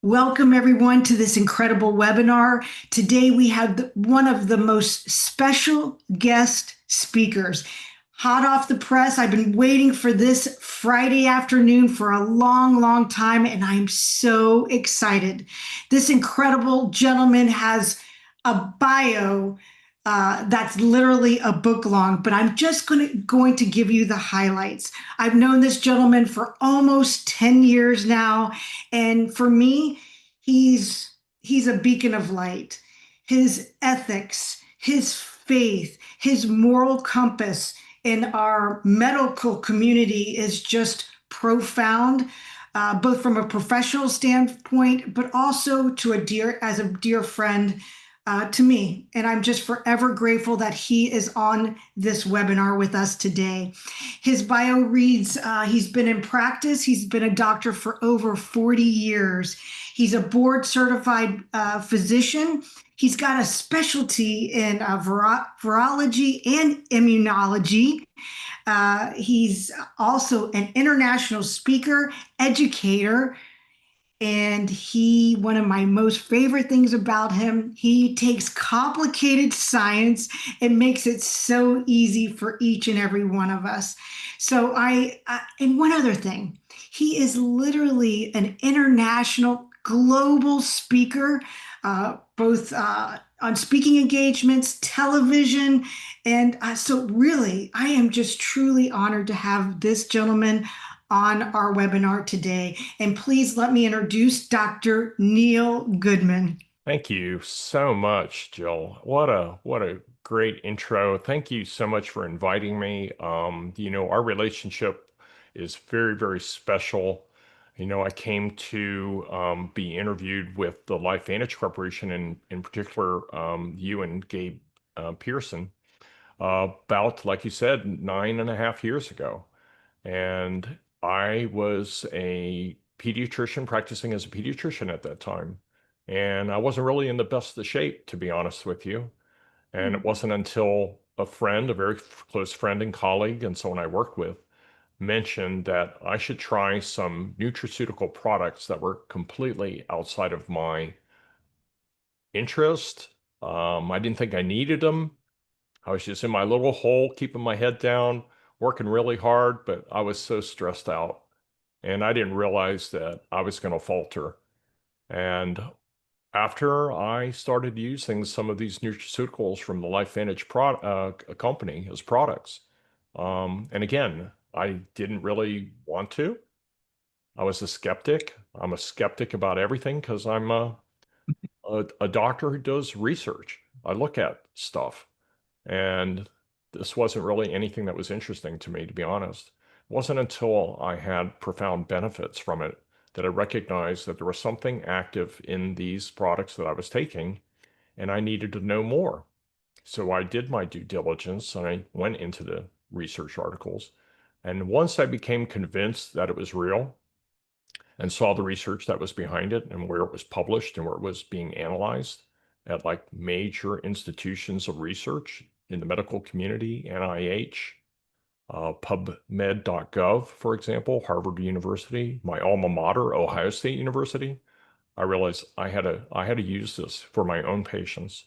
Welcome everyone to this incredible webinar. Today we have one of the most special guest speakers. Hot off the press, I've been waiting for this Friday afternoon for a long, long time, and I'm so excited. This incredible gentleman has a bio that's literally a book long, but I'm just going to give you the highlights. I've known this gentleman for almost 10 years now, and for me, he's a beacon of light. His ethics, his faith, his moral compass in our medical community is just profound, both from a professional standpoint, but also as a dear friend to me. And I'm just forever grateful that he is on this webinar with us today. His bio reads, he's been in practice. He's been a doctor for over 40 years. He's a board certified physician. He's got a specialty in virology and immunology. He's also an international speaker, educator, and one of my most favorite things about him, he takes complicated science and makes it so easy for each and every one of us. And one other thing, he is literally an international, global speaker, both on speaking engagements, television. And so really, I am just truly honored to have this gentleman on our webinar today. And please let me introduce Dr. Neil Goodman. Thank you so much, Jill. What a great intro. Thank you so much for inviting me. Our relationship is very, very special. I came to be interviewed with the LifeVantage Corporation, and in particular, you and Gabe Pearson, about, like you said, 9.5 years ago. And I was a pediatrician practicing as a pediatrician at that time. And I wasn't really in the best of shape, to be honest with you. And it wasn't until a friend, a very close friend and colleague, and someone I worked with, mentioned that I should try some nutraceutical products that were completely outside of my interest. I didn't think I needed them. I was just in my little hole, keeping my head down, working really hard, but I was so stressed out. And I didn't realize that I was going to falter. And after I started using some of these nutraceuticals from the LifeVantage company as products, and again, I didn't really want to. I was a skeptic. I'm a skeptic about everything because I'm a doctor who does research. I look at stuff. And this wasn't really anything that was interesting to me, to be honest. It wasn't until I had profound benefits from it that I recognized that there was something active in these products that I was taking, and I needed to know more. So I did my due diligence and I went into the research articles. And once I became convinced that it was real and saw the research that was behind it and where it was published and where it was being analyzed at like major institutions of research in the medical community, NIH, PubMed.gov, for example, Harvard University, my alma mater, Ohio State University, I realized I had to use this for my own patients.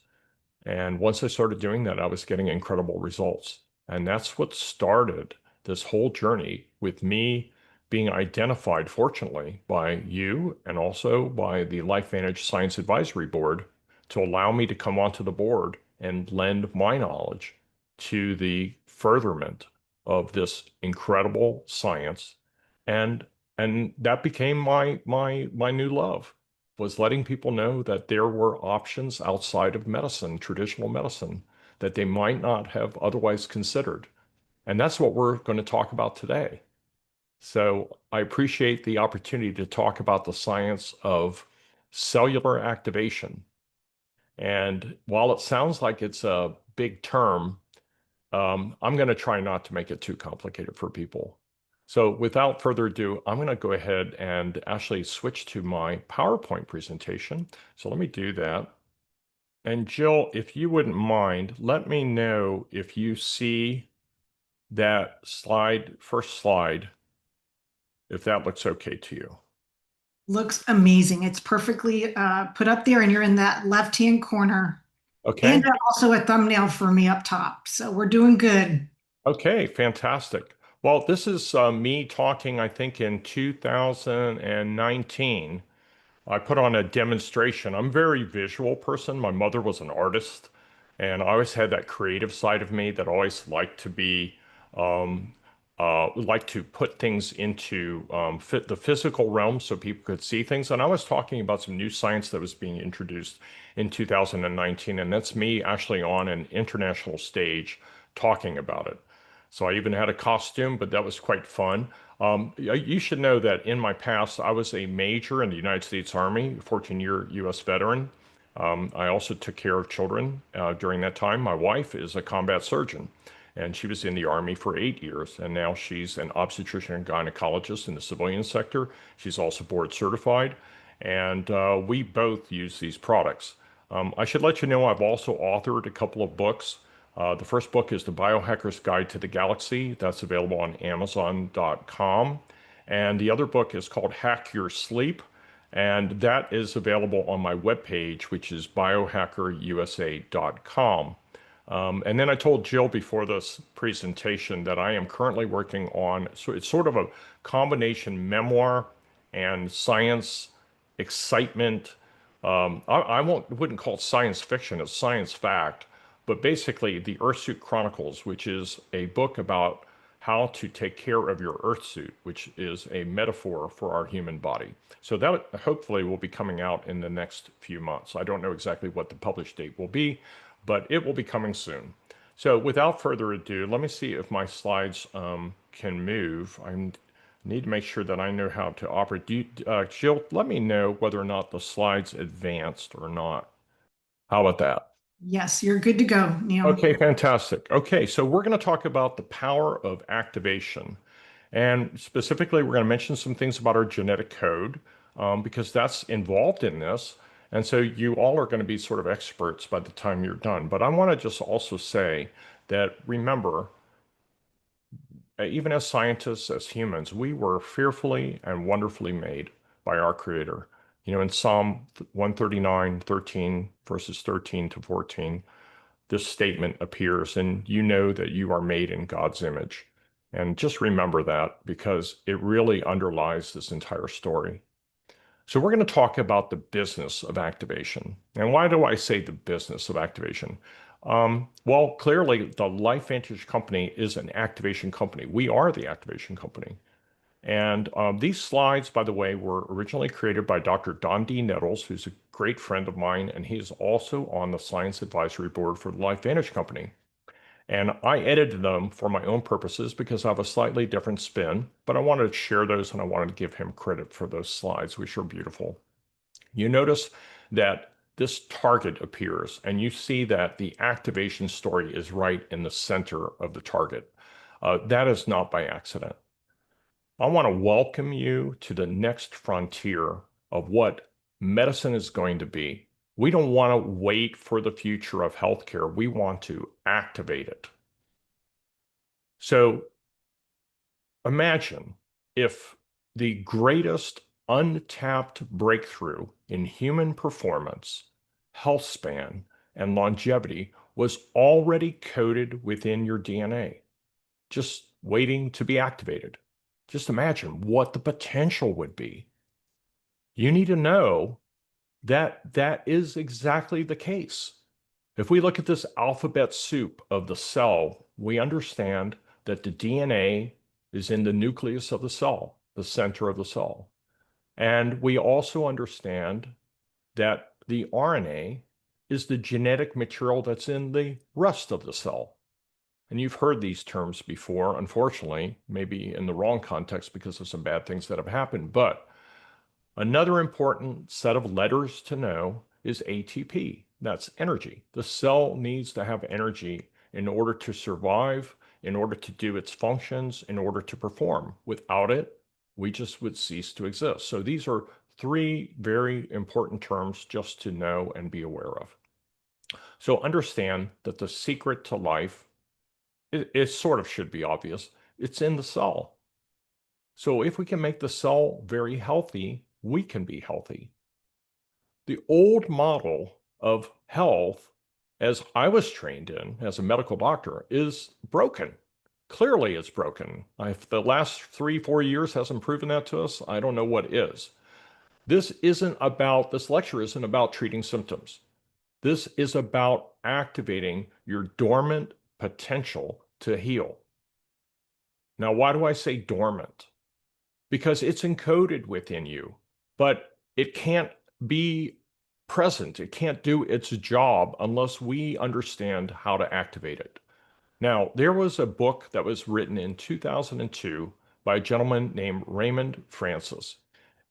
And once I started doing that, I was getting incredible results. And that's what started this whole journey with me being identified, fortunately, by you and also by the LifeVantage Science Advisory Board to allow me to come onto the board and lend my knowledge to the furtherment of this incredible science. And that became my new love, was letting people know that there were options outside of medicine, traditional medicine, that they might not have otherwise considered. And that's what we're going to talk about today. So I appreciate the opportunity to talk about the science of cellular activation. And while it sounds like it's a big term, I'm going to try not to make it too complicated for people. So without further ado, I'm going to go ahead and actually switch to my PowerPoint presentation. So let me do that. And Jill, if you wouldn't mind, let me know if you see that slide, first slide, if that looks okay to you. Looks amazing. It's perfectly put up there, and you're in that left-hand corner. And Okay. also a thumbnail for me up top. So we're doing good. Okay, fantastic. Well, this is me talking, I think, in 2019. I put on a demonstration. I'm a very visual person. My mother was an artist, and I always had that creative side of me that always liked to be, um, like to put things into fit the physical realm so people could see things. And I was talking about some new science that was being introduced in 2019, and that's me actually on an international stage talking about it. So I even had a costume, but that was quite fun. You should know that in my past, I was a major in the United States Army, 14-year U.S. veteran. I also took care of children during that time. My wife is a combat surgeon, and she was in the Army for 8 years, and now she's an obstetrician and gynecologist in the civilian sector. She's also board certified, and we both use these products. I should let you know I've also authored a couple of books. The first book is The Biohacker's Guide to the Galaxy. That's available on Amazon.com. And the other book is called Hack Your Sleep. And that is available on my webpage, which is biohackerusa.com. And then I told Jill before this presentation that I am currently working on, so it's sort of a combination memoir and science excitement. I wouldn't call it science fiction, it's science fact, but basically the Earthsuit Chronicles, which is a book about how to take care of your Earthsuit, which is a metaphor for our human body. So that hopefully will be coming out in the next few months. I don't know exactly what the publish date will be, but it will be coming soon. So without further ado, let me see if my slides can move. I need to make sure that I know how to operate. Jill, let me know whether or not the slides advanced or not. How about that? Yes, you're good to go, Neil. Okay, fantastic. Okay, so we're going to talk about the power of activation. And specifically, we're going to mention some things about our genetic code because that's involved in this. And so you all are going to be sort of experts by the time you're done. But I want to just also say that remember, even as scientists, as humans, we were fearfully and wonderfully made by our Creator. You know, in Psalm 139, 13, verses 13 to 14, this statement appears, and you know that you are made in God's image. And just remember that because it really underlies this entire story. So, we're going to talk about the business of activation. And why do I say the business of activation? Well, clearly, the LifeVantage company is an activation company. We are the activation company. And these slides, by the way, were originally created by Dr. Don D. Nettles, who's a great friend of mine, and he is also on the Science Advisory Board for the LifeVantage Company. And I edited them for my own purposes because I have a slightly different spin, but I wanted to share those and I wanted to give him credit for those slides, which are beautiful. You notice that this target appears, and you see that the activation story is right in the center of the target. That is not by accident. I want to welcome you to the next frontier of what medicine is going to be. We don't want to wait for the future of healthcare. We want to activate it. So imagine if the greatest untapped breakthrough in human performance, health span, and longevity was already coded within your DNA, just waiting to be activated. Just imagine what the potential would be. You need to know that that is exactly the case. If we look at this alphabet soup of the cell, we understand that the DNA is in the nucleus of the cell, the center of the cell. And we also understand that the RNA is the genetic material that's in the rest of the cell. And you've heard these terms before, unfortunately, maybe in the wrong context because of some bad things that have happened. But another important set of letters to know is ATP. That's energy. The cell needs to have energy in order to survive, in order to do its functions, in order to perform. Without it, we just would cease to exist. So these are three very important terms just to know and be aware of. So understand that the secret to life, it sort of should be obvious. It's in the cell. So if we can make the cell very healthy, we can be healthy. The old model of health, as I was trained in as a medical doctor, is broken. Clearly, it's broken. If the last 3, 4 years hasn't proven that to us, I don't know what is. This lecture isn't about treating symptoms. This is about activating your dormant potential to heal. Now, why do I say dormant? Because it's encoded within you, but it can't be present. It can't do its job unless we understand how to activate it. Now, there was a book that was written in 2002 by a gentleman named Raymond Francis,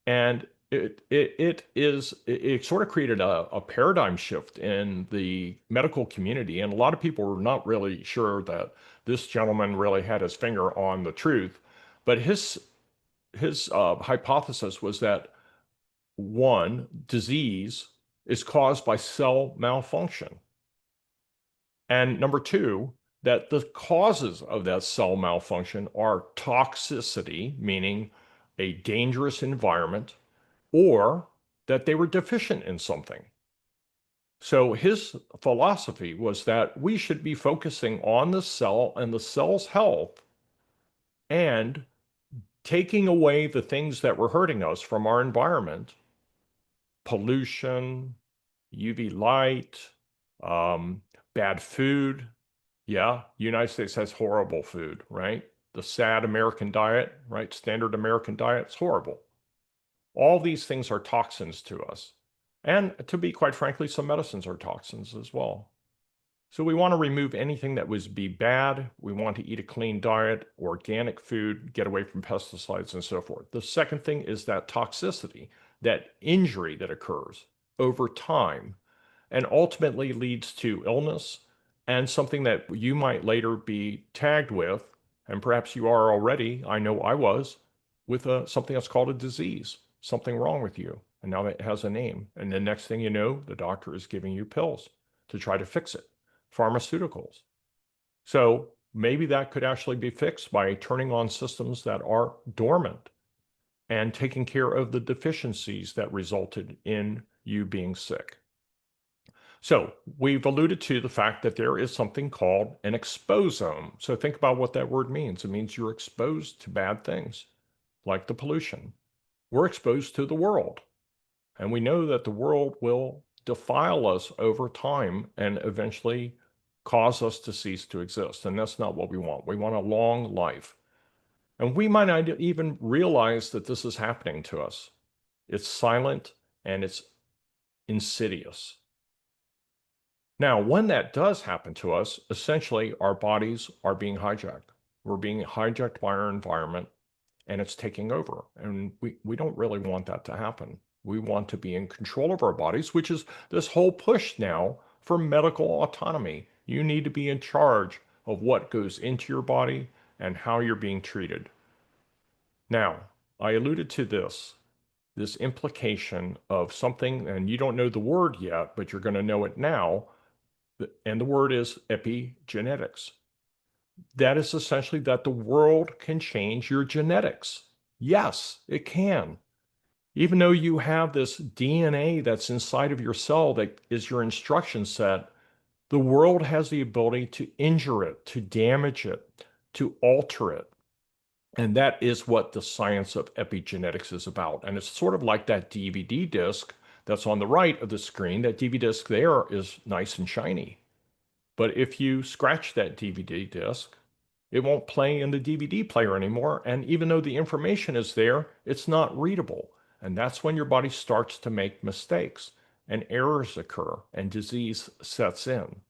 and it sort of created a paradigm shift in the medical community, and a lot of people were not really sure that this gentleman really had his finger on the truth. But his hypothesis was that one, disease is caused by cell malfunction. And number two, that the causes of that cell malfunction are toxicity, meaning a dangerous environment, or that they were deficient in something. So his philosophy was that we should be focusing on the cell and the cell's health and taking away the things that were hurting us from our environment, pollution, UV light, um, bad food. Yeah, the United States has horrible food, right? The sad American diet, right? Standard American diet, it's horrible. All these things are toxins to us. And to be quite frankly, some medicines are toxins as well. So we want to remove anything that would be bad. We want to eat a clean diet, organic food, get away from pesticides and so forth. The second thing is that toxicity, that injury that occurs over time and ultimately leads to illness and something that you might later be tagged with, and perhaps you are already, I know I was, with something that's called a disease, something wrong with you. And now it has a name. And the next thing you know, the doctor is giving you pills to try to fix it, pharmaceuticals. So maybe that could actually be fixed by turning on systems that are dormant and taking care of the deficiencies that resulted in you being sick. So we've alluded to the fact that there is something called an exposome. So think about what that word means. It means you're exposed to bad things, like the pollution. We're exposed to the world, and we know that the world will defile us over time and eventually cause us to cease to exist. And that's not what we want. We want a long life. And we might not even realize that this is happening to us. It's silent and it's insidious. Now, when that does happen to us, essentially our bodies are being hijacked. We're being hijacked by our environment and it's taking over. And we don't really want that to happen. We want to be in control of our bodies, which is this whole push now for medical autonomy. You need to be in charge of what goes into your body and how you're being treated. Now, I alluded to this implication of something, and you don't know the word yet, but you're going to know it now. And the word is epigenetics. That is essentially that the world can change your genetics. Yes, it can. Even though you have this DNA that's inside of your cell that is your instruction set, the world has the ability to injure it, to damage it, to alter it. And that is what the science of epigenetics is about. And it's sort of like that DVD disc that's on the right of the screen. That DVD disc there is nice and shiny. But if you scratch that DVD disc, it won't play in the DVD player anymore. And even though the information is there, it's not readable. And that's when your body starts to make mistakes and errors occur and disease sets in.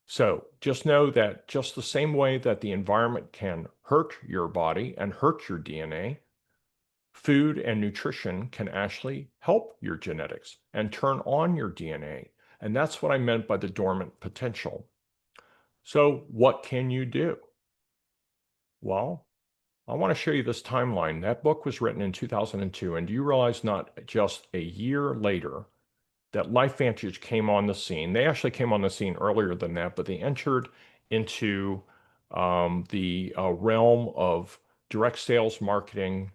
So just know that just the same way that the environment can hurt your body and hurt your DNA, food and nutrition can actually help your genetics and turn on your DNA. And that's what I meant by the dormant potential. So what can you do? Well, I want to show you this timeline. That book was written in 2002, and do you realize not just a year later that LifeVantage came on the scene? They actually came on the scene earlier than that, but they entered into the realm of direct sales marketing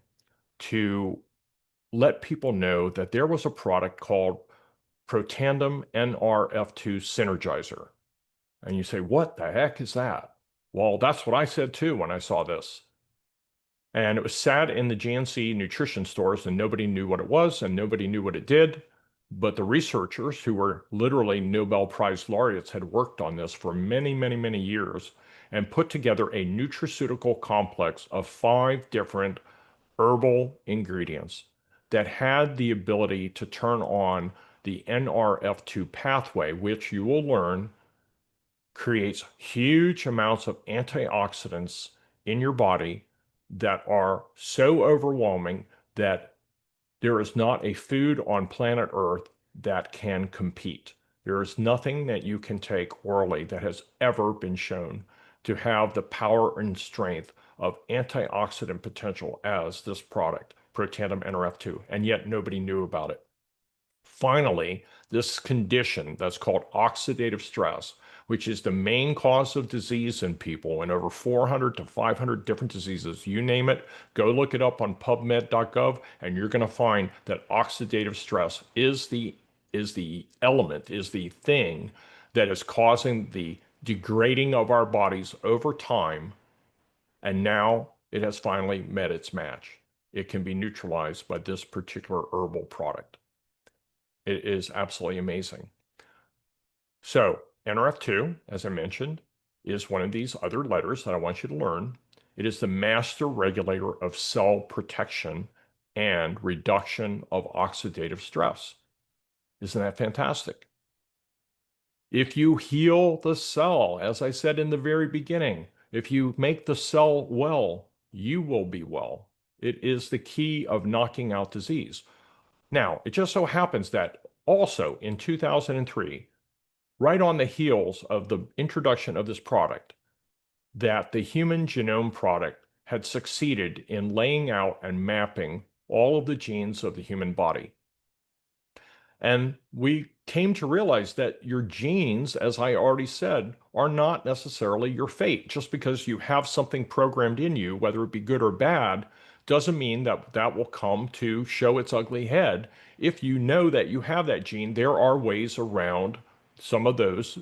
to let people know that there was a product called Protandem NRF2 Synergizer. And you say, what the heck is that? Well, that's what I said too when I saw this. And it was sat in the GNC nutrition stores, and nobody knew what it was and nobody knew what it did. But the researchers, who were literally Nobel Prize laureates, had worked on this for many, many, many years and put together a nutraceutical complex of 5 different herbal ingredients that had the ability to turn on the NRF2 pathway, which you will learn creates huge amounts of antioxidants in your body that are so overwhelming that there is not a food on planet Earth that can compete. There is nothing that you can take orally that has ever been shown to have the power and strength of antioxidant potential as this product, Protandim NRF2, and yet nobody knew about it. Finally, this condition that's called oxidative stress, which is the main cause of disease in people in over 400 to 500 different diseases, you name it, go look it up on pubmed.gov, and you're going to find that oxidative stress is the element, is the thing that is causing the degrading of our bodies over time, and now it has finally met its match. It can be neutralized by this particular herbal product. It is absolutely amazing. So NRF2, as I mentioned, is one of these other letters that I want you to learn. It is the master regulator of cell protection and reduction of oxidative stress. Isn't that fantastic? If you heal the cell, as I said in the very beginning, if you make the cell well, you will be well. It is the key of knocking out disease. Now, it just so happens that also in 2003, right on the heels of the introduction of this product, that the Human Genome Project had succeeded in laying out and mapping all of the genes of the human body. And we came to realize that your genes, as I already said, are not necessarily your fate. Just because you have something programmed in you, whether it be good or bad, doesn't mean that that will come to show its ugly head. If you know that you have that gene, there are ways around some of those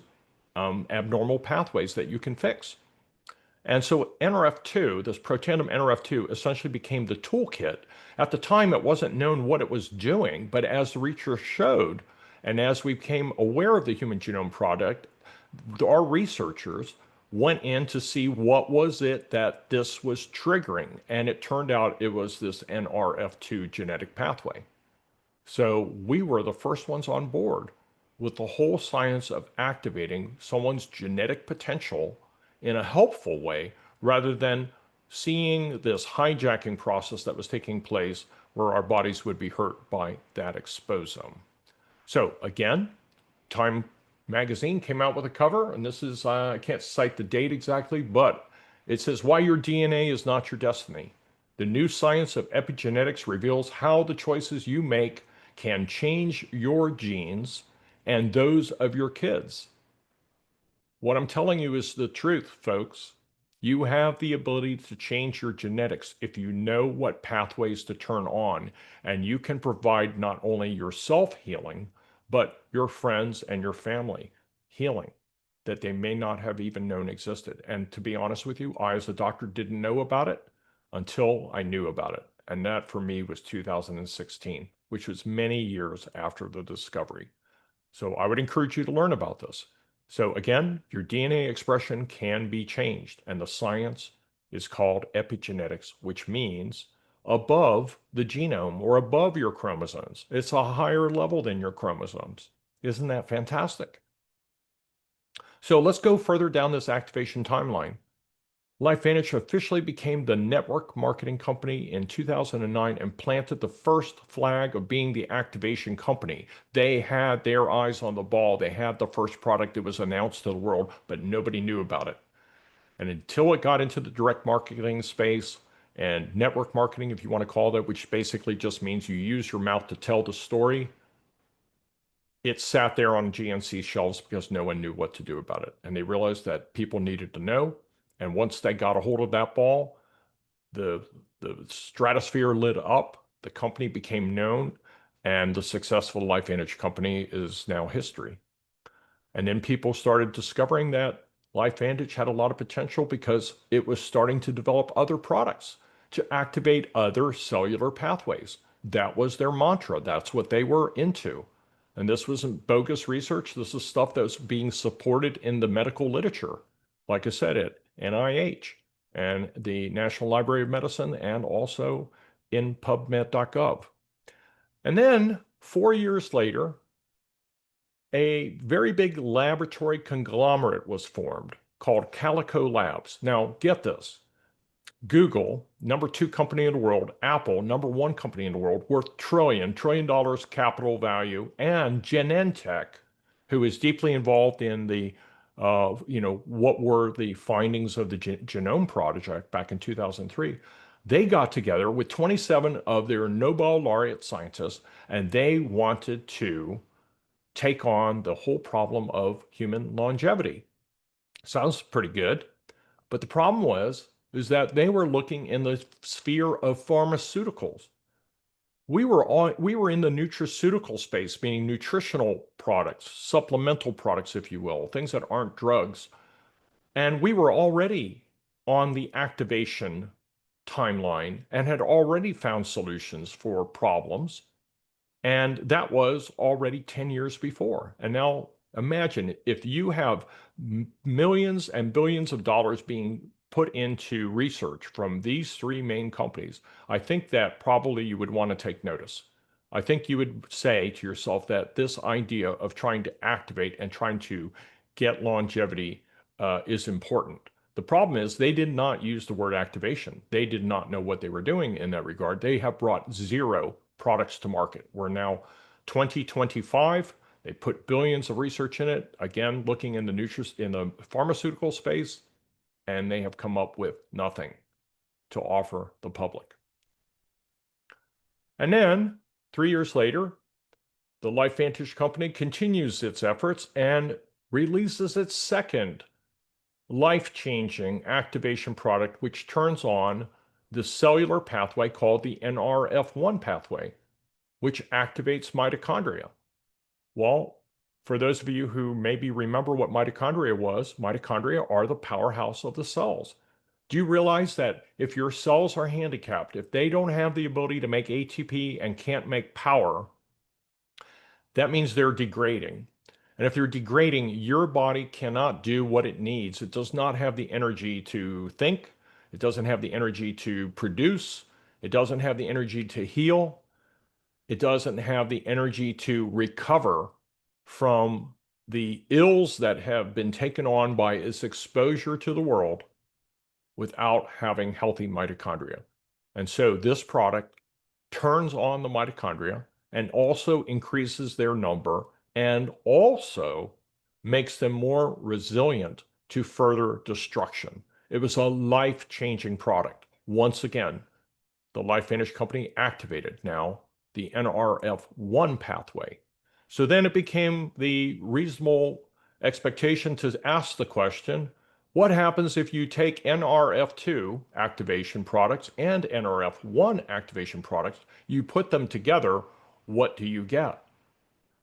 abnormal pathways that you can fix. And so NRF2, this Protandim NRF2, essentially became the toolkit. At the time, it wasn't known what it was doing, but as the research showed, and as we became aware of the Human Genome Project, our researchers went in to see what was it that this was triggering. And it turned out it was this NRF2 genetic pathway. So we were the first ones on board with the whole science of activating someone's genetic potential in a helpful way rather than seeing this hijacking process that was taking place where our bodies would be hurt by that exposome. So again, Time magazine came out with a cover, and this is, I can't cite the date exactly, but it says, Why Your DNA is Not Your Destiny. The new science of epigenetics reveals how the choices you make can change your genes and those of your kids. What I'm telling you is the truth, folks. You have the ability to change your genetics if you know what pathways to turn on, and you can provide not only yourself healing, but your friends and your family healing that they may not have even known existed. And to be honest with you, I, as a doctor, didn't know about it until I knew about it. And that for me was 2016, which was many years after the discovery. So I would encourage you to learn about this. So again, your DNA expression can be changed, and the science is called epigenetics, which means above the genome or above your chromosomes. It's a higher level than your chromosomes. Isn't that fantastic? So let's go further down this activation timeline. LifeVantage officially became the network marketing company in 2009 and planted the first flag of being the activation company. They had their eyes on the ball. They had the first product that was announced to the world, but nobody knew about it. And until it got into the direct marketing space and network marketing, if you want to call that, which basically just means you use your mouth to tell the story, it sat there on GNC shelves because no one knew what to do about it. And they realized that people needed to know. And once they got a hold of that ball, the stratosphere lit up The company became known, and the successful LifeVantage company is now history. And then people started discovering that LifeVantage had a lot of potential because it was starting to develop other products to activate other cellular pathways. That was their mantra. That's what they were into. And this wasn't bogus research. This is stuff that was being supported in the medical literature. Like I said, at NIH and the National Library of Medicine, and also in PubMed.gov. And then 4 years later, a very big laboratory conglomerate was formed called Calico Labs. Now, get this. Google, number 2 company in the world, Apple, number 1 company in the world, worth trillion dollars capital value, and Genentech, who is deeply involved in the, what were the findings of the Genome Project back in 2003. They got together with 27 of their Nobel laureate scientists, and they wanted to take on the whole problem of human longevity. Sounds pretty good. But the problem is that they were looking in the sphere of pharmaceuticals. We were in the nutraceutical space, meaning nutritional products, supplemental products, if you will, things that aren't drugs. And we were already on the activation timeline and had already found solutions for problems. And that was already 10 years before. And now imagine if you have millions and billions of dollars being put into research from these 3 main companies. I think that probably you would want to take notice. I think you would say to yourself that this idea of trying to activate and trying to get longevity is important. The problem is they did not use the word activation. They did not know what they were doing in that regard. They have brought 0 products to market. We're now 2025. They put billions of research in it. Again, looking in the pharmaceutical space, and they have come up with nothing to offer the public. And then 3 years later, the LifeVantage company continues its efforts and releases its second life-changing activation product, which turns on the cellular pathway called the NRF1 pathway, which activates mitochondria. Well, for those of you who maybe remember what mitochondria are the powerhouse of the cells. Do you realize that if your cells are handicapped, if they don't have the ability to make ATP and can't make power, that means they're degrading. And if they're degrading, your body cannot do what it needs. It does not have the energy to think. It doesn't have the energy to produce. It doesn't have the energy to heal. It doesn't have the energy to recover from the ills that have been taken on by its exposure to the world without having healthy mitochondria. And so this product turns on the mitochondria and also increases their number and also makes them more resilient to further destruction. It was a life-changing product. Once again, the LifeVantage company activated now the NRF1 pathway. So then it became the reasonable expectation to ask the question, what happens if you take NRF2 activation products and NRF1 activation products, you put them together, what do you get?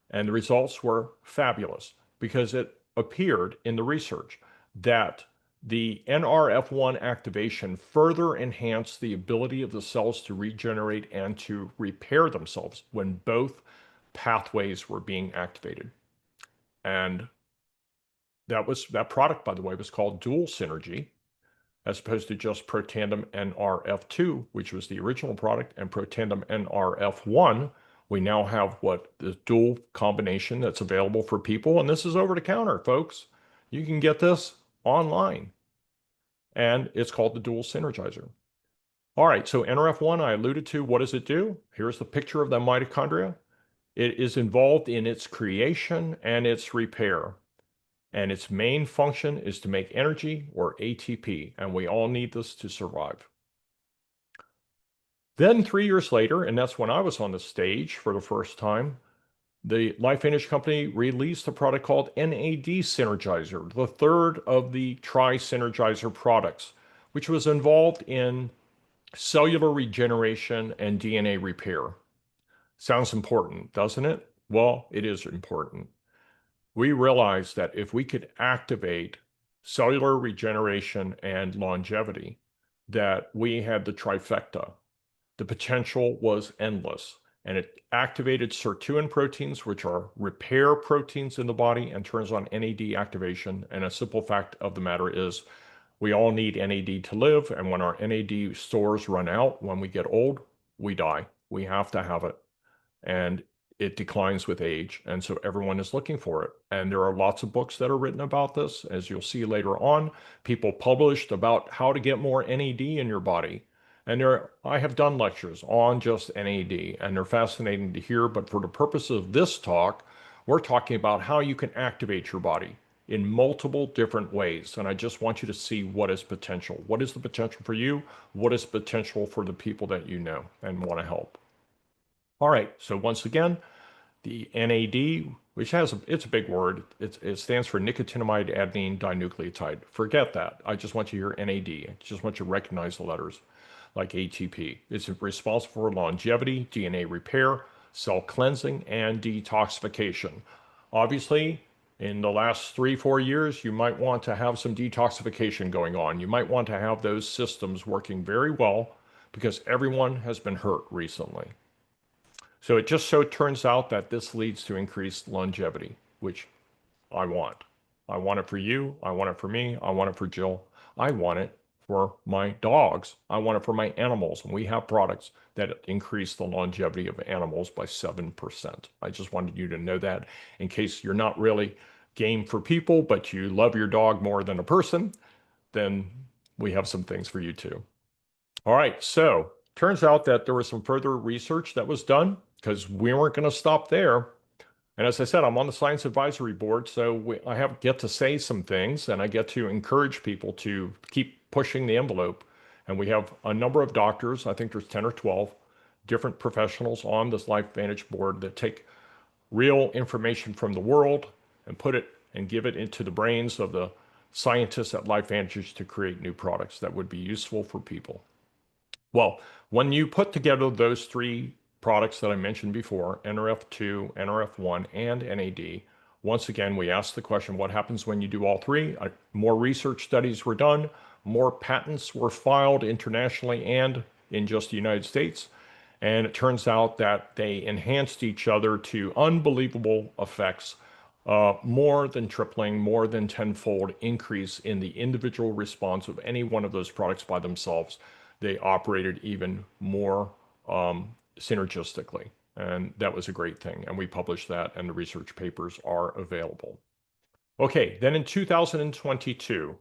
And the results were fabulous because it appeared in the research that the NRF1 activation further enhanced the ability of the cells to regenerate and to repair themselves when both pathways were being activated. And that product, by the way, was called Dual Synergy, as opposed to just Protandim NRF2, which was the original product, and Protandim NRF1. We now have what the dual combination that's available for people, and this is over the counter, folks. You can get this online, and it's called the Dual Synergizer. All right, so NRF1, I alluded to. What does it do? Here's the picture of the mitochondria. It is involved in its creation and its repair. And its main function is to make energy, or ATP, and we all need this to survive. Then 3 years later, and that's when I was on the stage for the first time, the LifeVantage company released a product called NAD Synergizer, the 3rd of the Tri-Synergizer products, which was involved in Cellular regeneration and DNA repair. Sounds important, doesn't it? Well, it is important. We realized that if we could activate cellular regeneration and longevity, that we had the trifecta. The potential was endless, and it activated sirtuin proteins, which are repair proteins in the body, and turns on NAD activation. And a simple fact of the matter is we all need NAD to live, and when our NAD stores run out when we get old, we die. We have to have it, and it declines with age. And so everyone is looking for it. And there are lots of books that are written about this. As you'll see later on, people published about how to get more NAD in your body. And I have done lectures on just NAD, and they're fascinating to hear. But for the purpose of this talk, we're talking about how you can activate your body in multiple different ways. And I just want you to see what is potential. What is the potential for you? What is potential for the people that you know and want to help? All right, so once again, the NAD, which it's a big word. It stands for nicotinamide adenine dinucleotide. Forget that. I just want you to hear NAD. I just want you to recognize the letters like ATP. It's responsible for longevity, DNA repair, cell cleansing, and detoxification. Obviously, in the last 3, 4 years, you might want to have some detoxification going on. You might want to have those systems working very well because everyone has been hurt recently. So it just so turns out that this leads to increased longevity, which I want. I want it for you. I want it for me. I want it for Jill. I want it for my dogs. I want it for my animals. And we have products that increase the longevity of animals by 7%. I just wanted you to know that in case you're not really game for people, but you love your dog more than a person, then we have some things for you too. All right, so turns out that there was some further research that was done because we weren't going to stop there. And as I said, I'm on the science advisory board, so I get to say some things and I get to encourage people to keep pushing the envelope. And we have a number of doctors, I think there's 10 or 12 different professionals on this LifeVantage board that take real information from the world and put it and give it into the brains of the scientists at LifeVantage to create new products that would be useful for people. Well, when you put together those three products that I mentioned before, NRF2, NRF1, and NAD, once again, we asked the question, what happens when you do all three? More research studies were done, more patents were filed internationally and in just the United States. And it turns out that they enhanced each other to unbelievable effects, more than tripling, more than tenfold increase in the individual response of any one of those products by themselves. They operated even more synergistically. And that was a great thing. And we published that, and the research papers are available. Okay, then in 2022,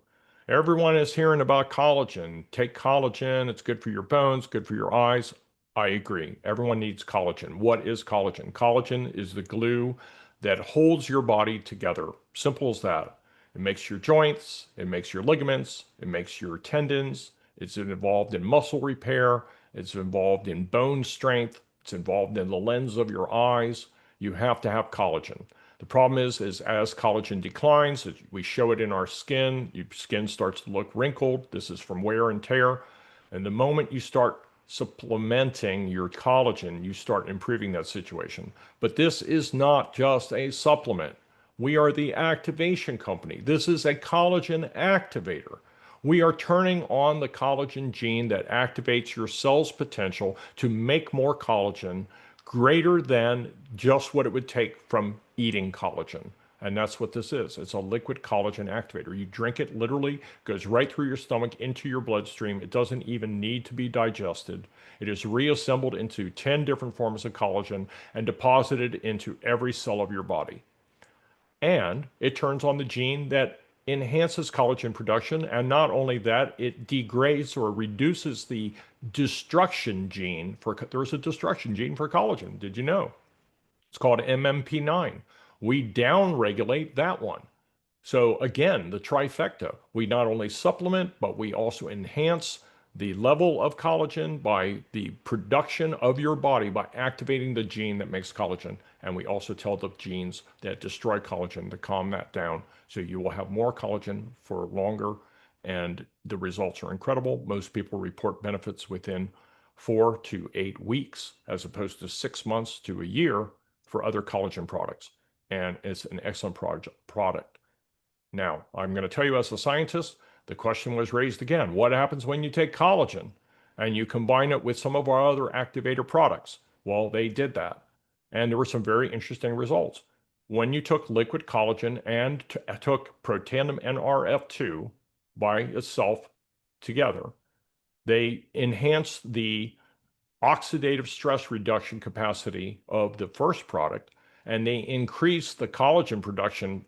everyone is hearing about collagen. Take collagen, it's good for your bones, good for your eyes. I agree. Everyone needs collagen. What is collagen? Collagen is the glue that holds your body together. Simple as that. It makes your joints, it makes your ligaments, it makes your tendons. It's involved in muscle repair. It's involved in bone strength. It's involved in the lens of your eyes. You have to have collagen. The problem is as collagen declines, we show it in our skin. Your skin starts to look wrinkled. This is from wear and tear. And the moment you start supplementing your collagen, you start improving that situation. But this is not just a supplement. We are the activation company. This is a collagen activator. We are turning on the collagen gene that activates your cell's potential to make more collagen greater than just what it would take from eating collagen. And that's what this is. It's a liquid collagen activator. You drink it literally, goes right through your stomach into your bloodstream. It doesn't even need to be digested. It is reassembled into 10 different forms of collagen and deposited into every cell of your body. And it turns on the gene that enhances collagen production. And not only that, it degrades or reduces the destruction gene there's a destruction gene for collagen. Did you know? It's called MMP9. We downregulate that one. So again, the trifecta, we not only supplement, but we also enhance the level of collagen by the production of your body by activating the gene that makes collagen. And we also tell the genes that destroy collagen to calm that down. So you will have more collagen for longer and the results are incredible. Most people report benefits within 4 to 8 weeks, as opposed to 6 months to a year for other collagen products. And it's an excellent product. Now, I'm going to tell you as a scientist, the question was raised again. What happens when you take collagen and you combine it with some of our other activator products? Well, they did that. And there were some very interesting results. When you took liquid collagen and took Protandim NRF2 by itself together, they enhanced the oxidative stress reduction capacity of the first product, and they increased the collagen production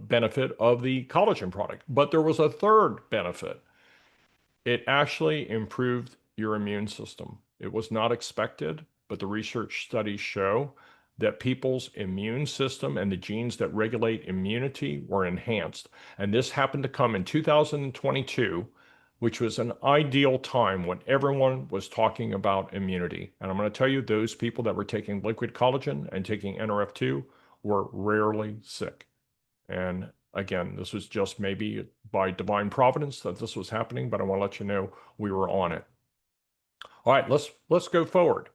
benefit of the collagen product. But there was a third benefit. It actually improved your immune system. It was not expected, but the research studies show that people's immune system and the genes that regulate immunity were enhanced. And this happened to come in 2022, which was an ideal time when everyone was talking about immunity. And I'm going to tell you, those people that were taking liquid collagen and taking NRF2 were rarely sick. And again, this was just maybe by divine providence that this was happening, but I want to let you know we were on it. All right, let's go forward.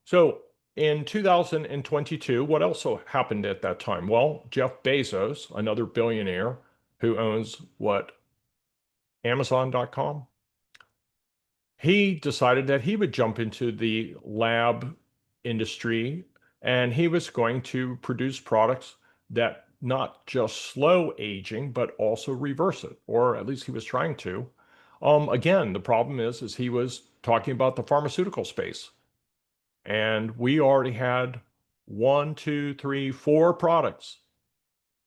So in 2022, what else happened at that time? Well, Jeff Bezos, another billionaire who owns what, Amazon.com, he decided that he would jump into the lab industry and he was going to produce products that not just slow aging, but also reverse it, or at least he was trying to. Again, the problem is he was talking about the pharmaceutical space. And we already had 1, 2, 3, 4 products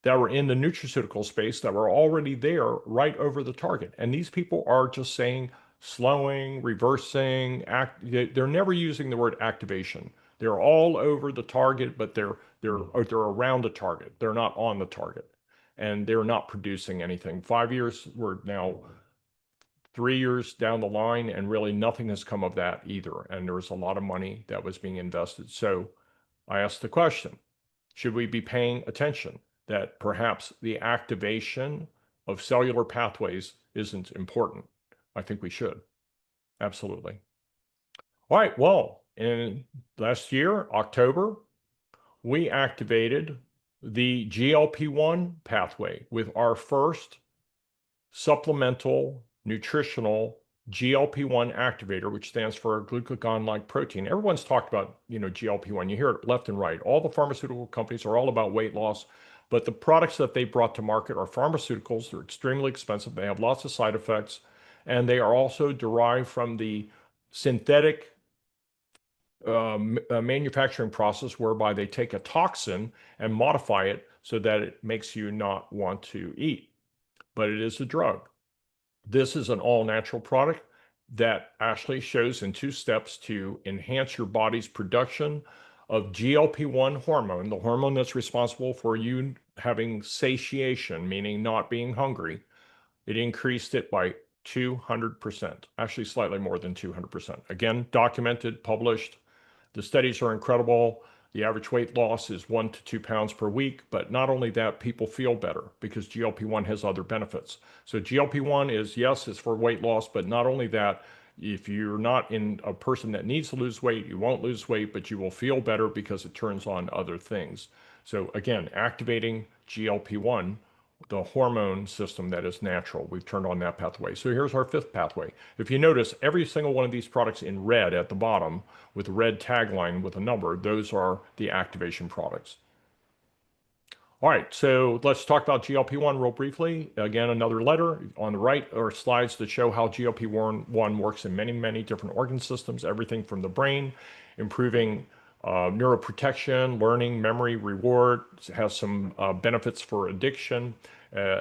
that were in the nutraceutical space that were already there right over the target. And these people are just saying slowing, reversing, they're never using the word activation. They're all over the target, but they're around the target. They're not on the target. And they're not producing anything. 5 years, we're now 3 years down the line, and really nothing has come of that either. And there was a lot of money that was being invested. So I asked the question, should we be paying attention that perhaps the activation of cellular pathways isn't important? I think we should. Absolutely. All right. Well, in last year, October, we activated the GLP-1 pathway with our first supplemental nutritional GLP-1 activator, which stands for glucagon-like protein. Everyone's talked about, GLP-1. You hear it left and right. All the pharmaceutical companies are all about weight loss, but the products that they brought to market are pharmaceuticals. They're extremely expensive. They have lots of side effects, and they are also derived from the synthetic manufacturing process whereby they take a toxin and modify it so that it makes you not want to eat. But it is a drug. This is an all-natural product that actually shows in 2 steps to enhance your body's production of GLP-1 hormone, the hormone that's responsible for you having satiation, meaning not being hungry. It increased it by 200%, actually slightly more than 200%. Again, documented, published. The studies are incredible. The average weight loss is 1 to 2 pounds per week, but not only that, people feel better because GLP-1 has other benefits. So GLP-1 is, yes, it's for weight loss, but not only that, if you're not in a person that needs to lose weight, you won't lose weight, but you will feel better because it turns on other things. So again, activating GLP-1, the hormone system that is natural. We've turned on that pathway. So here's our 5th pathway. If you notice, every single one of these products in red at the bottom with a red tagline with a number, those are the activation products. All right, so let's talk about GLP-1 real briefly. Again, another letter. On the right are slides that show how GLP-1 works in many, many different organ systems, everything from the brain, improving neuroprotection, learning, memory, reward, has some benefits for addiction,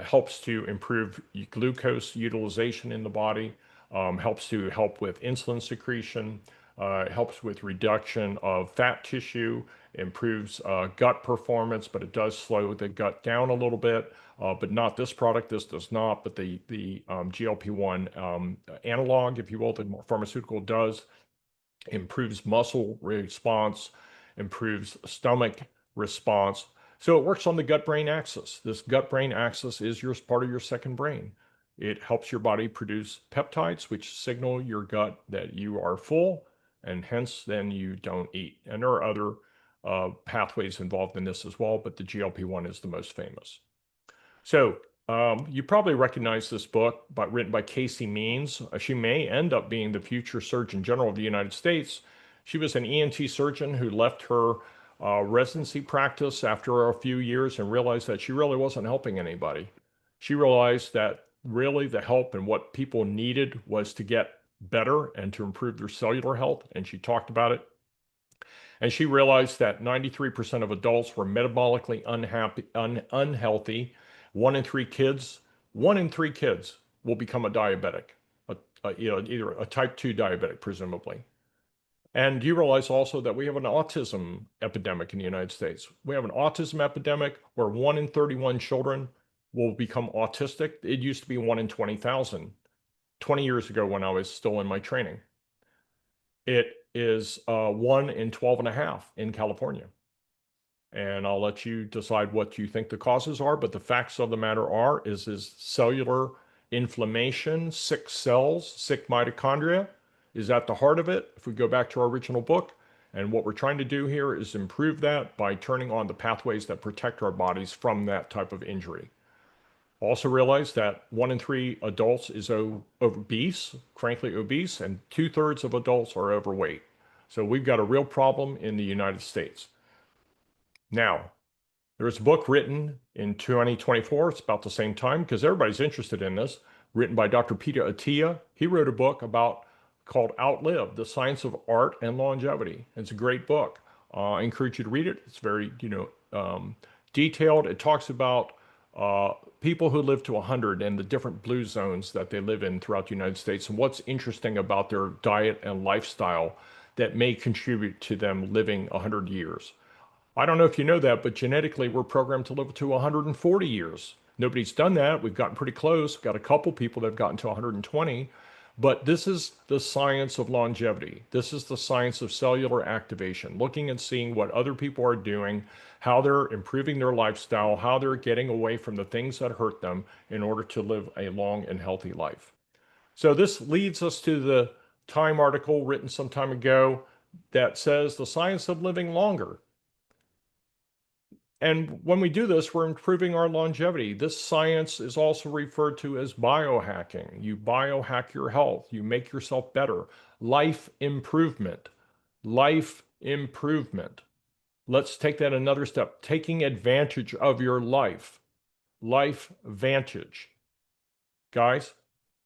helps to improve glucose utilization in the body, helps to help with insulin secretion, helps with reduction of fat tissue, improves gut performance, but it does slow the gut down a little bit, but not this product. This does not, but the GLP-1 analog, if you will, the pharmaceutical does, improves muscle response, improves stomach response. So it works on the gut-brain axis. This gut-brain axis is part of your second brain. It helps your body produce peptides, which signal your gut that you are full, and hence then you don't eat. And there are other pathways involved in this as well, but the GLP-1 is the most famous. So you probably recognize this book, but written by Casey Means. She may end up being the future Surgeon General of the United States. She was an ENT surgeon who left her residency practice after a few years and realized that she really wasn't helping anybody. She realized that really the help and what people needed was to get better and to improve their cellular health, and she talked about it. And she realized that 93% of adults were metabolically unhealthy. One in three kids will become a diabetic, either a type 2 diabetic, presumably. And you realize also that we have an autism epidemic in the United States. We have an autism epidemic where 1 in 31 children will become autistic. It used to be 1 in 20,000, 20 years ago when I was still in my training. It is 1 in 12 and a half in California. And I'll let you decide what you think the causes are, but the facts of the matter is cellular inflammation, sick cells, sick mitochondria is at the heart of it. If we go back to our original book, and what we're trying to do here is improve that by turning on the pathways that protect our bodies from that type of injury. Also realize that 1 in 3 adults is obese, chronically obese, and 2/3 of adults are overweight. So we've got a real problem in the United States. Now, there was a book written in 2024, it's about the same time, because everybody's interested in this, written by Dr. Peter Attia. He wrote a book called Outlive, The Science of Art and Longevity. It's a great book. I encourage you to read it. It's very, detailed. It talks about people who live to 100 and the different blue zones that they live in throughout the United States and what's interesting about their diet and lifestyle that may contribute to them living 100 years. I don't know if you know that, but genetically we're programmed to live to 140 years. Nobody's done that. We've gotten pretty close. We've got a couple people that have gotten to 120. But this is the science of longevity. This is the science of cellular activation, looking and seeing what other people are doing, how they're improving their lifestyle, how they're getting away from the things that hurt them in order to live a long and healthy life. So this leads us to the Time article written some time ago that says the science of living longer. And when we do this, we're improving our longevity. This science is also referred to as biohacking. You biohack your health, you make yourself better. Life improvement. Life improvement. Let's take that another step. Taking advantage of your life. Life Vantage. Guys,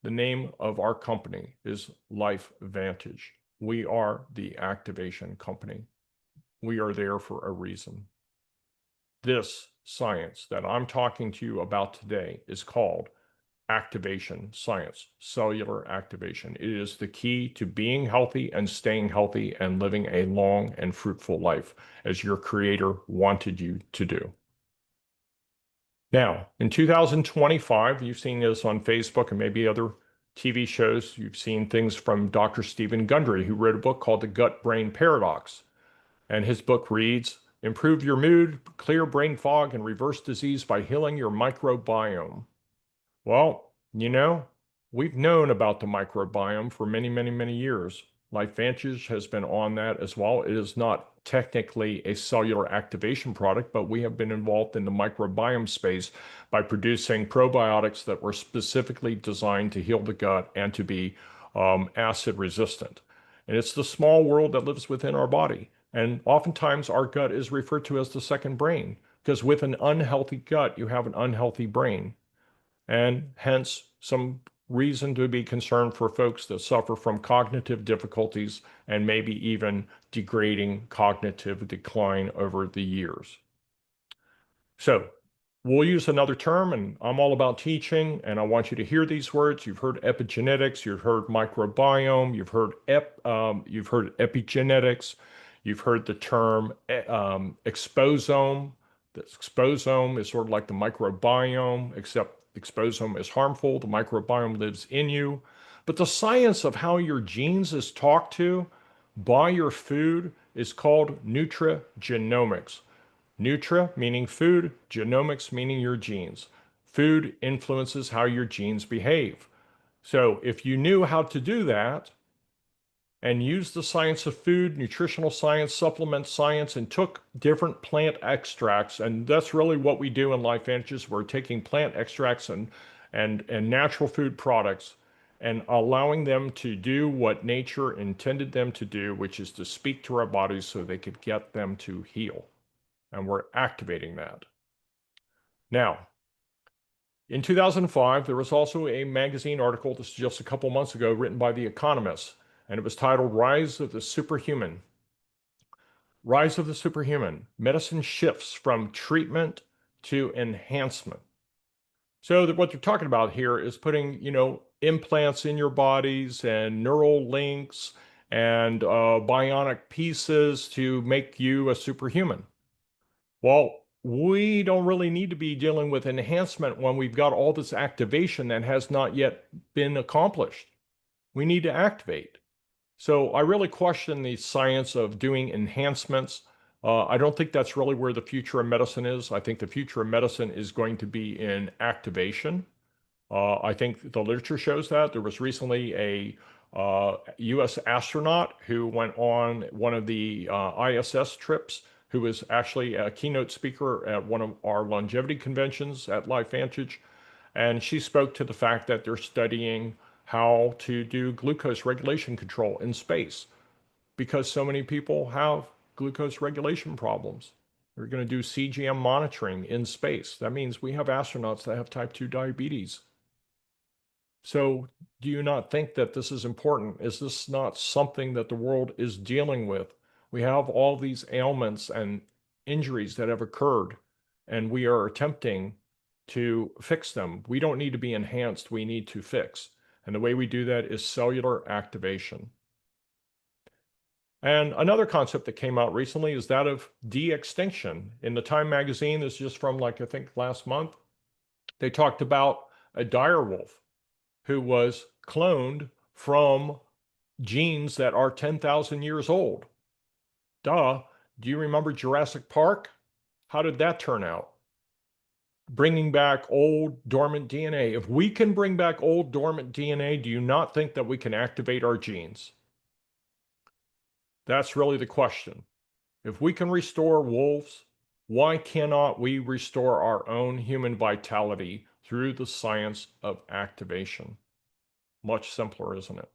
the name of our company is Life Vantage. We are the activation company. We are there for a reason. This science that I'm talking to you about today is called activation science, cellular activation. It is the key to being healthy and staying healthy and living a long and fruitful life as your creator wanted you to do. Now, in 2025, you've seen this on Facebook and maybe other TV shows. You've seen things from Dr. Stephen Gundry, who wrote a book called The Gut-Brain Paradox. And his book reads, Improve your mood, clear brain fog, and reverse disease by healing your microbiome. Well, we've known about the microbiome for many, many, many years. LifeVantage has been on that as well. It is not technically a cellular activation product, but we have been involved in the microbiome space by producing probiotics that were specifically designed to heal the gut and to be acid resistant. And it's the small world that lives within our body. And oftentimes our gut is referred to as the second brain, because with an unhealthy gut, you have an unhealthy brain. And hence some reason to be concerned for folks that suffer from cognitive difficulties and maybe even degrading cognitive decline over the years. So we'll use another term, and I'm all about teaching, and I want you to hear these words. You've heard epigenetics, you've heard microbiome, you've heard epigenetics, you've heard the term exposome. The exposome is sort of like the microbiome, except exposome is harmful. The microbiome lives in you. But the science of how your genes is talked to by your food is called nutrigenomics. Nutra meaning food, genomics meaning your genes. Food influences how your genes behave. So if you knew how to do that and used the science of food, nutritional science, supplement science, and took different plant extracts, and that's really what we do in LifeVantages. We're taking plant extracts and natural food products and allowing them to do what nature intended them to do, which is to speak to our bodies so they could get them to heal. And we're activating that. Now, in 2005, there was also a magazine article, this is just a couple months ago, written by The Economist, and it was titled Rise of the Superhuman. Rise of the Superhuman. Medicine shifts from treatment to enhancement. So what they're talking about here is putting, implants in your bodies and neural links and bionic pieces to make you a superhuman. Well, we don't really need to be dealing with enhancement when we've got all this activation that has not yet been accomplished. We need to activate. So I really question the science of doing enhancements. I don't think that's really where the future of medicine is. I think the future of medicine is going to be in activation. I think the literature shows that. There was recently a U.S. astronaut who went on one of the ISS trips, who was actually a keynote speaker at one of our longevity conventions at LifeVantage. And she spoke to the fact that they're studying how to do glucose regulation control in space because so many people have glucose regulation problems. We're going to do CGM monitoring in space. That means we have astronauts that have type 2 diabetes. So, do you not think that this is important? Is this not something that the world is dealing with? We have all these ailments and injuries that have occurred, and we are attempting to fix them. We don't need to be enhanced, we need to fix. And the way we do that is cellular activation. And another concept that came out recently is that of de-extinction. In the Time magazine, this is just from I think last month, they talked about a dire wolf who was cloned from genes that are 10,000 years old. Duh. Do you remember Jurassic Park? How did that turn out? Bringing back old dormant DNA. If we can bring back old dormant DNA, do you not think that we can activate our genes? That's really the question. If we can restore wolves, why cannot we restore our own human vitality through the science of activation? Much simpler, isn't it?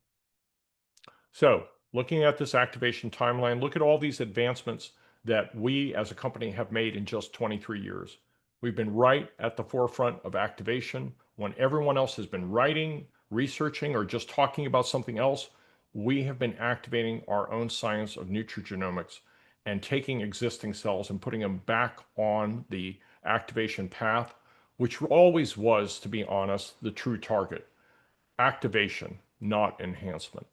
So, looking at this activation timeline, look at all these advancements that we as a company have made in just 23 years. We've been right at the forefront of activation. When everyone else has been writing, researching, or just talking about something else, we have been activating our own science of nutrigenomics and taking existing cells and putting them back on the activation path, which always was, to be honest, the true target. Activation, not enhancement.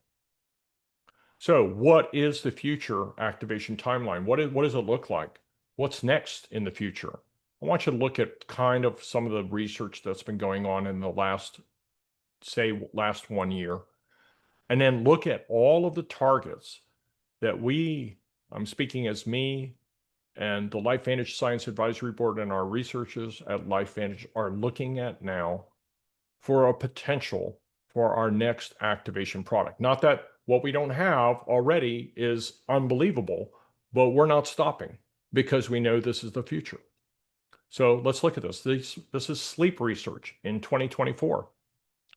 So what is the future activation timeline? What does it look like? What's next in the future? I want you to look at kind of some of the research that's been going on in the last 1 year, and then look at all of the targets that I'm speaking as me and the LifeVantage Science Advisory Board and our researchers at LifeVantage are looking at now for a potential for our next activation product. Not that what we don't have already is unbelievable, but we're not stopping because we know this is the future. So let's look at this. This is sleep research in 2024,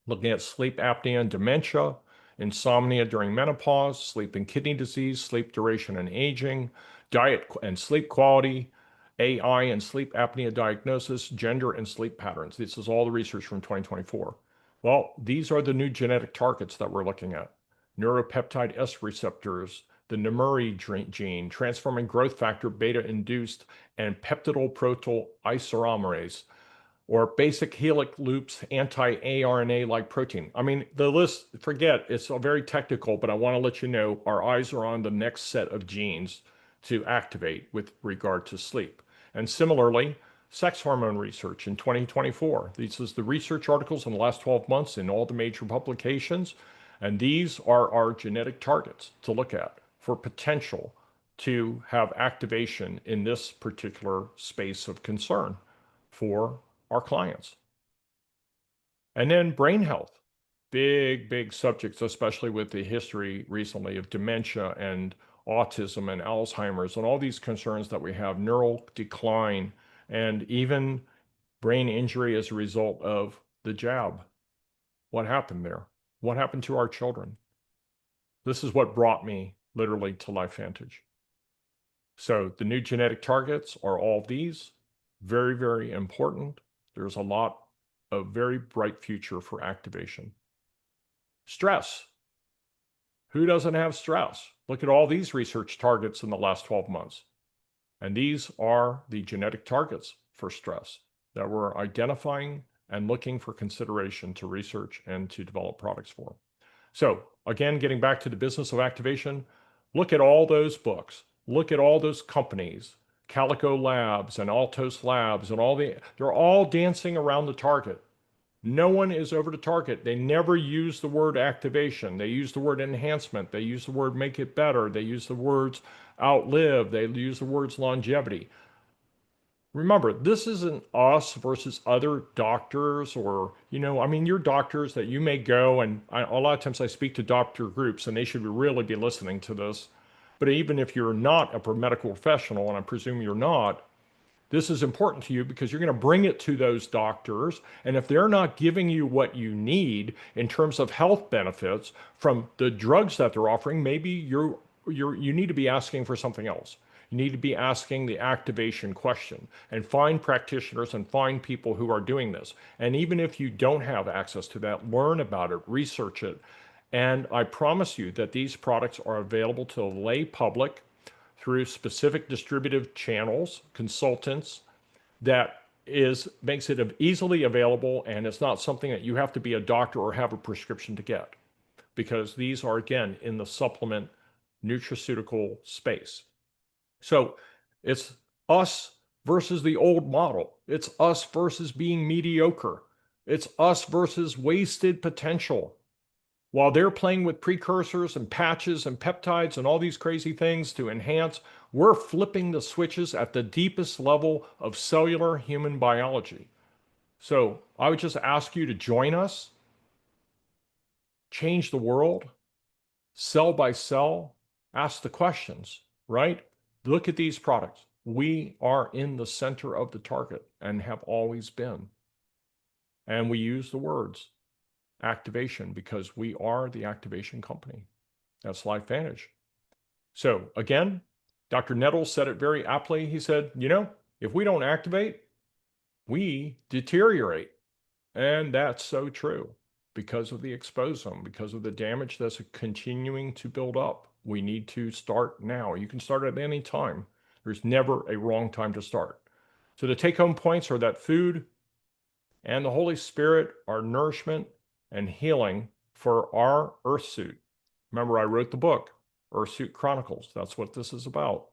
looking at sleep apnea and dementia, insomnia during menopause, sleep and kidney disease, sleep duration and aging, diet and sleep quality, AI and sleep apnea diagnosis, gender and sleep patterns. This is all the research from 2024. Well, these are the new genetic targets that we're looking at. Neuropeptide S receptors, the Nemuri gene, transforming growth factor beta induced, and peptidyl-protyl isomerase, or basic helix loops anti-ARNA like protein. I mean, the list, forget, it's very technical, but I want to let you know our eyes are on the next set of genes to activate with regard to sleep. And similarly, sex hormone research in 2024. This is the research articles in the last 12 months in all the major publications. And these are our genetic targets to look at for potential to have activation in this particular space of concern for our clients. And then brain health, big subjects, especially with the history recently of dementia and autism and Alzheimer's and all these concerns that we have, neural decline, and even brain injury as a result of the jab. What happened there? What happened to our children? This is what brought me literally to LifeVantage. So the new genetic targets are all these, very important. There's a lot of very bright future for activation. Stress. Who doesn't have stress? Look at all these research targets in the last 12 months. And these are the genetic targets for stress that we're identifying and looking for consideration to research and to develop products for. So again, getting back to the business of activation, look at all those books, look at all those companies, Calico Labs and Altos Labs and they're all dancing around the target. No one is over the target. They never use the word activation. They use the word enhancement. They use the word make it better. They use the words outlive. They use the words longevity. Remember, this isn't us versus other doctors or, your doctors that you may go and a lot of times I speak to doctor groups and they should really be listening to this. But even if you're not a medical professional, and I presume you're not, this is important to you because you're going to bring it to those doctors. And if they're not giving you what you need in terms of health benefits from the drugs that they're offering, maybe you need to be asking for something else. You need to be asking the activation question and find practitioners and find people who are doing this. And even if you don't have access to that, learn about it, research it. And I promise you that these products are available to the lay public through specific distributive channels, consultants, that makes it easily available, and it's not something that you have to be a doctor or have a prescription to get, because these are, again, in the supplement nutraceutical space. So it's us versus the old model. It's us versus being mediocre. It's us versus wasted potential. While they're playing with precursors and patches and peptides and all these crazy things to enhance, we're flipping the switches at the deepest level of cellular human biology. So I would just ask you to join us, change the world, cell by cell, ask the questions, right? Look at these products. We are in the center of the target and have always been. And we use the words activation because we are the activation company. That's LifeVantage. So again, Dr. Nettles said it very aptly. He said, if we don't activate, we deteriorate. And that's so true because of the exposome, because of the damage that's continuing to build up. We need to start now. You can start at any time. There's never a wrong time to start. So the take-home points are that food and the Holy Spirit are nourishment and healing for our Earth suit. Remember, I wrote the book, Earth Suit Chronicles. That's what this is about.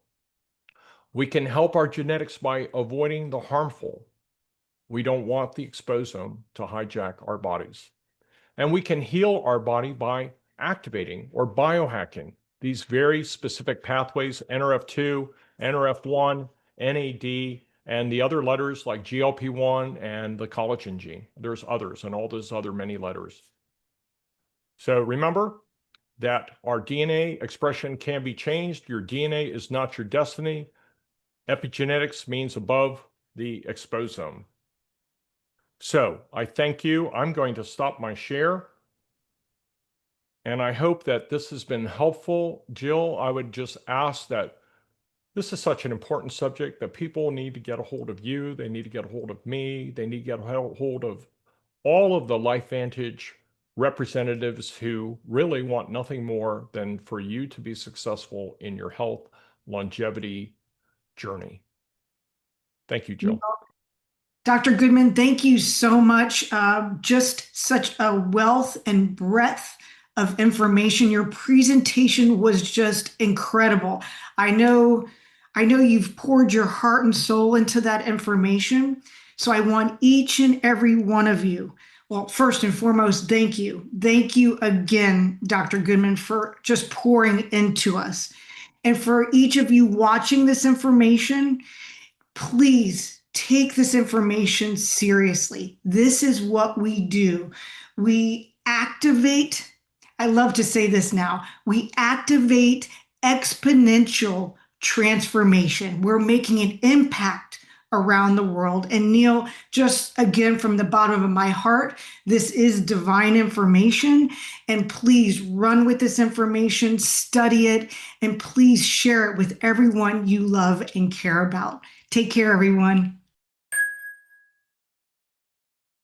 We can help our genetics by avoiding the harmful. We don't want the exposome to hijack our bodies. And we can heal our body by activating or biohacking these very specific pathways, NRF2, NRF1, NAD, and the other letters like GLP-1 and the collagen gene. There's others and all those other many letters. So remember that our DNA expression can be changed. Your DNA is not your destiny. Epigenetics means above the exposome. So I thank you. I'm going to stop my share. And I hope that this has been helpful. Jill, I would just ask that this is such an important subject that people need to get a hold of you. They need to get a hold of me. They need to get a hold of all of the LifeVantage representatives who really want nothing more than for you to be successful in your health longevity journey. Thank you, Jill. Dr. Goodman, thank you so much. Just such a wealth and breadth of information. Your presentation was just incredible. I know you've poured your heart and soul into that information. So I want each and every one of you, well, first and foremost, thank you. Thank you again, Dr. Goodman, for just pouring into us. And for each of you watching this information, please take this information seriously. This is what we do. We activate, I love to say this now, we activate exponential transformation. We're making an impact around the world. And Neil, just again from the bottom of my heart, this is divine information. And please run with this information, study it, and please share it with everyone you love and care about. Take care, everyone.